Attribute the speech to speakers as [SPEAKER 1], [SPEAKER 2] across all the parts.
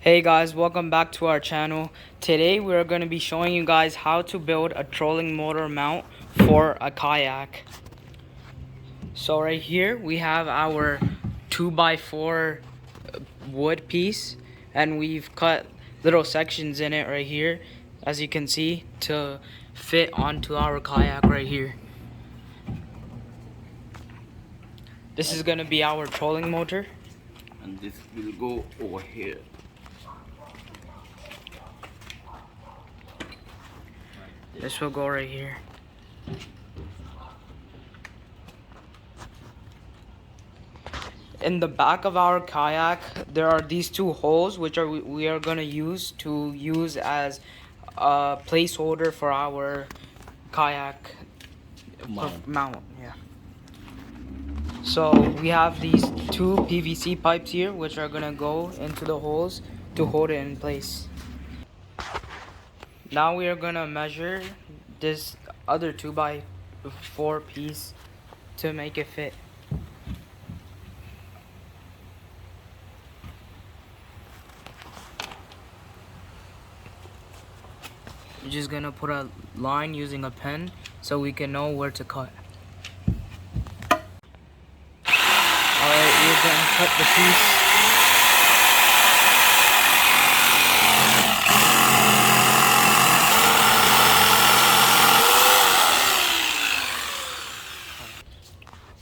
[SPEAKER 1] Hey guys, welcome back to our channel. Today we're going to be showing you guys how to build a trolling motor mount for a kayak. So right here we have our 2x4 wood piece, and we've cut little sections in it right here, as you can see, to fit onto our kayak right here. This is going to be our trolling motor.
[SPEAKER 2] And this will go over here.
[SPEAKER 1] This will go right here. In the back of our kayak, there are these two holes which we are going to use as a placeholder for our kayak mount. Yeah. So we have these two PVC pipes here which are going to go into the holes to hold it in place. Now we are going to measure this other 2x4 piece to make it fit. We're just gonna put a line using a pen so we can know where to cut. Alright, we're gonna cut the piece.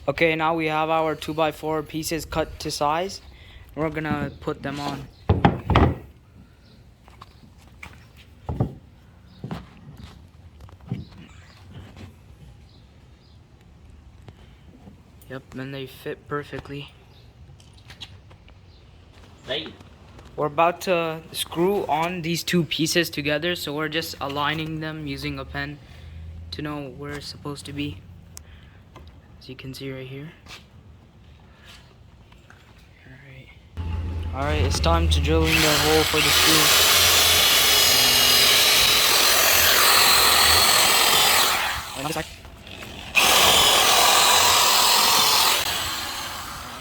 [SPEAKER 1] Okay, now we have our 2x4 pieces cut to size. We're gonna put them on. Yep, and they fit perfectly.
[SPEAKER 2] Right.
[SPEAKER 1] We're about to screw on these two pieces together, so we're just aligning them using a pen to know where it's supposed to be. As you can see right here. Alright, it's time to drill in the hole for the screw.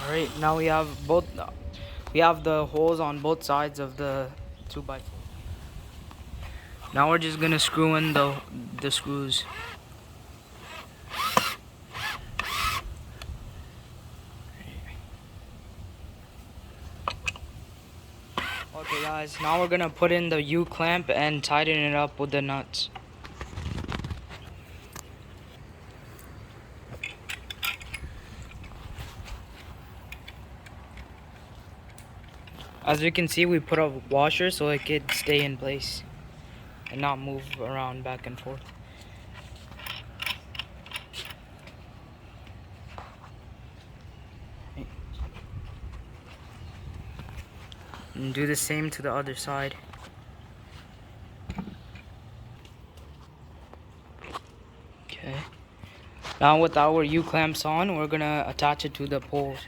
[SPEAKER 1] Alright, now we have the holes on both sides of the 2x4. Now we're just gonna screw in the screws. Okay guys, now we're gonna put in the U-clamp and tighten it up with the nuts. As you can see, we put a washer so it could stay in place and not move around back and forth. And do the same to the other side. Okay. Now with our U-clamps on, we're gonna attach it to the poles.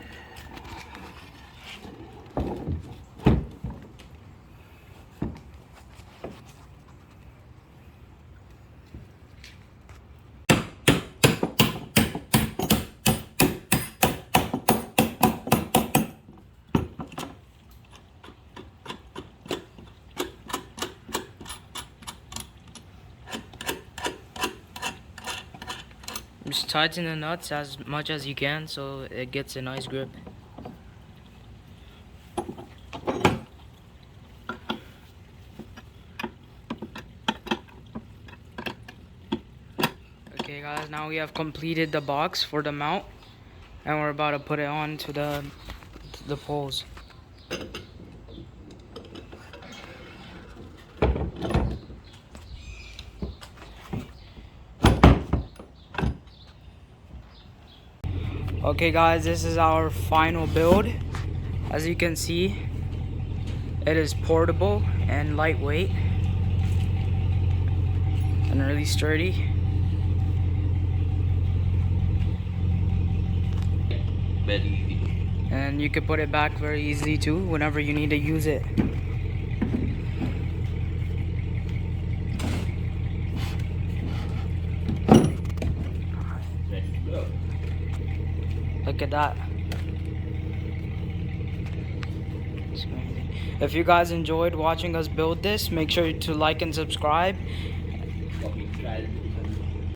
[SPEAKER 1] Just tighten the nuts as much as you can so it gets a nice grip. Okay guys, now we have completed the box for the mount and we're about to put it on to the poles. Okay guys, this is our final build. As you can see, it is portable and lightweight and really sturdy.
[SPEAKER 2] Very easy.
[SPEAKER 1] And you can put it back very easily too whenever you need to use it. Look at that. If you guys enjoyed watching us build this, make sure to like and subscribe.